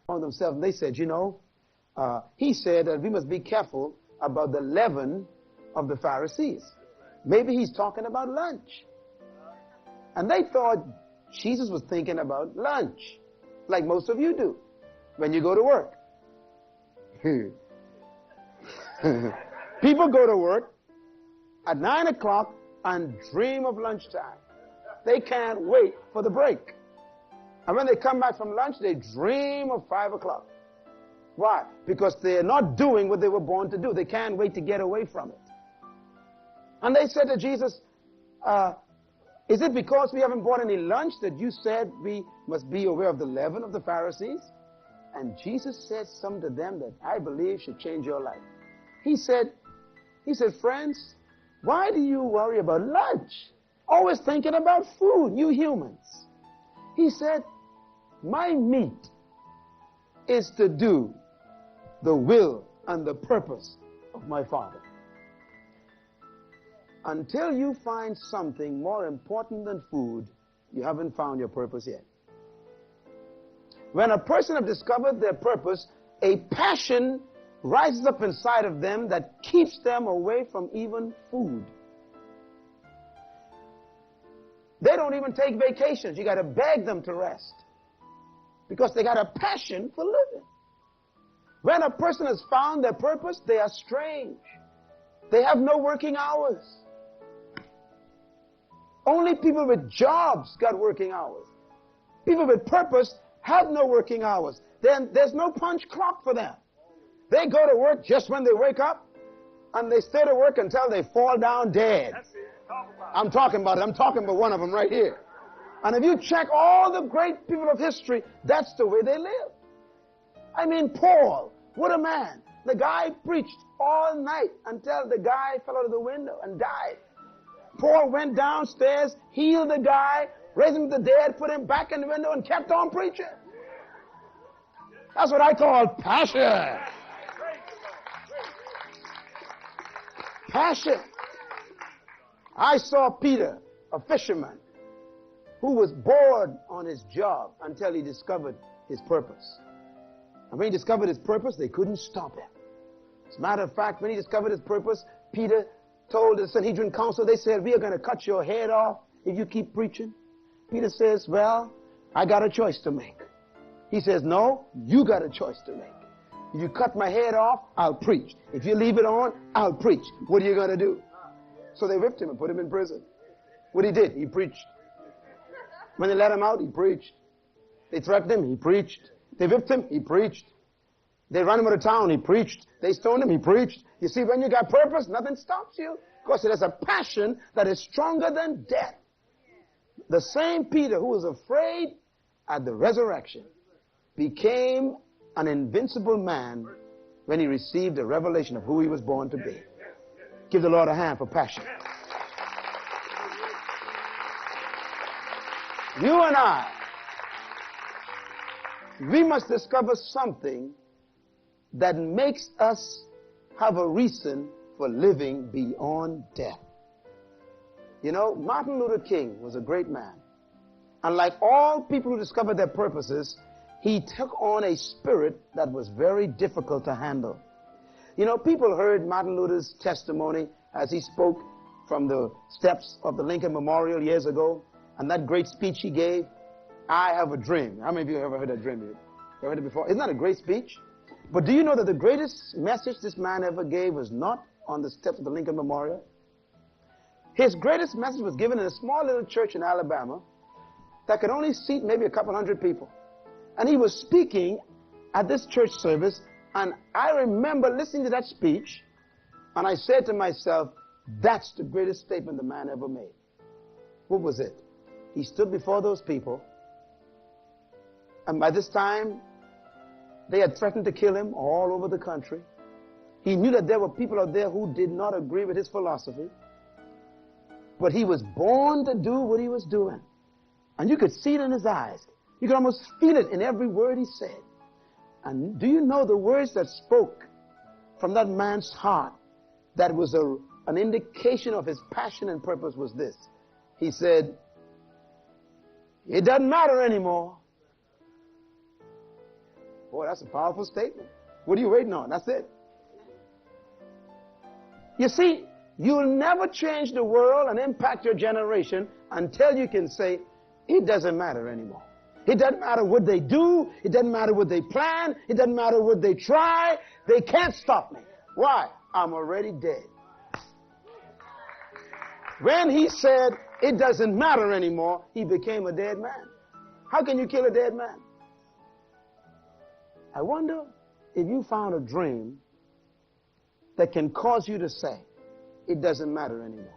among themselves, and they said, he said that we must be careful about the leaven of the Pharisees. Maybe he's talking about lunch. And they thought Jesus was thinking about lunch, like most of you do when you go to work. People go to work at 9 o'clock and dream of lunchtime. They can't wait for the break. And when they come back from lunch, they dream of 5 o'clock. Why? Because they're not doing what they were born to do. They can't wait to get away from it. And they said to Jesus, is it because we haven't bought any lunch that you said we must be aware of the leaven of the Pharisees? And Jesus said something to them that I believe should change your life. He said, friends, why do you worry about lunch? Always thinking about food, you humans. He said, my meat is to do the will and the purpose of my Father. Until you find something more important than food, you haven't found your purpose yet. When a person has discovered their purpose, a passion rises up inside of them that keeps them away from even food. They don't even take vacations. You got to beg them to rest because they got a passion for living. When a person has found their purpose, they are strange. They have no working hours. Only people with jobs got working hours. People with purpose have no working hours. Then there's no punch clock for them. They go to work just when they wake up, and they stay to work until they fall down dead. I'm talking about it. I'm talking about one of them right here. And if you check all the great people of history, that's the way they live. I mean, Paul, what a man. The guy preached all night until the guy fell out of the window and died. Paul went downstairs, healed the guy, raised him from the dead, put him back in the window, and kept on preaching. That's what I call passion. Passion. I saw Peter, a fisherman, who was bored on his job until he discovered his purpose. And when he discovered his purpose, they couldn't stop him. As a matter of fact, when he discovered his purpose, Peter told the Sanhedrin council, they said, we are going to cut your head off if you keep preaching. Peter says, well, I got a choice to make. He says, no, you got a choice to make. If you cut my head off, I'll preach. If you leave it on, I'll preach. What are you going to do? So they whipped him and put him in prison. What he did, he preached. When they let him out, he preached. They threatened him, he preached. They whipped him, he preached. They ran him out of town, he preached. They stoned him, he preached. You see, when you got purpose, nothing stops you. Because there's a passion that is stronger than death. The same Peter who was afraid at the resurrection became an invincible man when he received a revelation of who he was born to be. Give the Lord a hand for passion. You and I, we must discover something that makes us have a reason for living beyond death. You know, Martin Luther King was a great man. And like all people who discovered their purposes, he took on a spirit that was very difficult to handle. You know, people heard Martin Luther's testimony as he spoke from the steps of the Lincoln Memorial years ago, and that great speech he gave, I have a dream. How many of you have ever heard that dream? You ever heard it before? Isn't that a great speech? But do you know that the greatest message this man ever gave was not on the steps of the Lincoln Memorial? His greatest message was given in a small little church in Alabama that could only seat maybe a couple hundred people. And he was speaking at this church service, and I remember listening to that speech, and I said to myself, that's the greatest statement the man ever made. What was it? He stood before those people, and by this time, they had threatened to kill him all over the country. He knew that there were people out there who did not agree with his philosophy, but he was born to do what he was doing. And you could see it in his eyes. You could almost feel it in every word he said. And do you know the words that spoke from that man's heart that was an indication of his passion and purpose was this? He said, it doesn't matter anymore Boy, that's a powerful statement. What are you waiting on? That's it. You see, you'll never change the world and impact your generation until you can say, it doesn't matter anymore. It doesn't matter what they do. It doesn't matter what they plan. It doesn't matter what they try. They can't stop me. Why? I'm already dead. When he said, it doesn't matter anymore, he became a dead man. How can you kill a dead man? I wonder if you found a dream that can cause you to say, it doesn't matter anymore.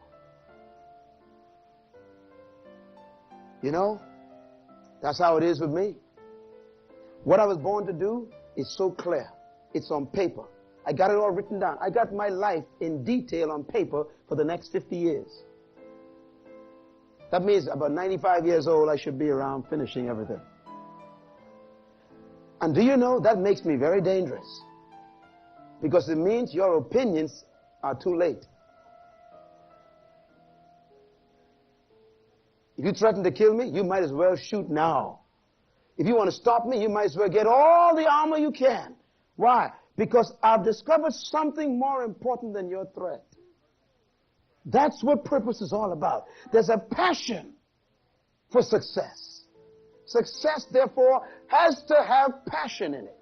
You know, that's how it is with me. What I was born to do is so clear. It's on paper. I got it all written down. I got my life in detail on paper for the next 50 years. That means about 95 years old, I should be around finishing everything. And do you know, that makes me very dangerous. Because it means your opinions are too late. If you threaten to kill me, you might as well shoot now. If you want to stop me, you might as well get all the armor you can. Why? Because I've discovered something more important than your threat. That's what purpose is all about. There's a passion for success. Success, therefore, has to have passion in it.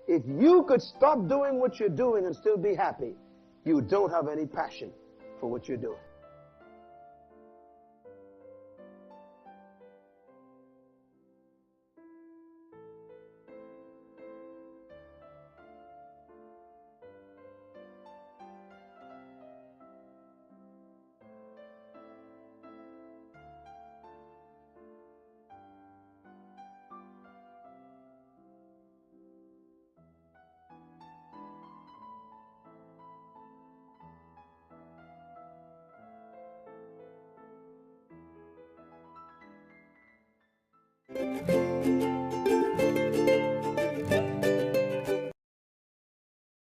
If you could stop doing what you're doing and still be happy, you don't have any passion for what you're doing.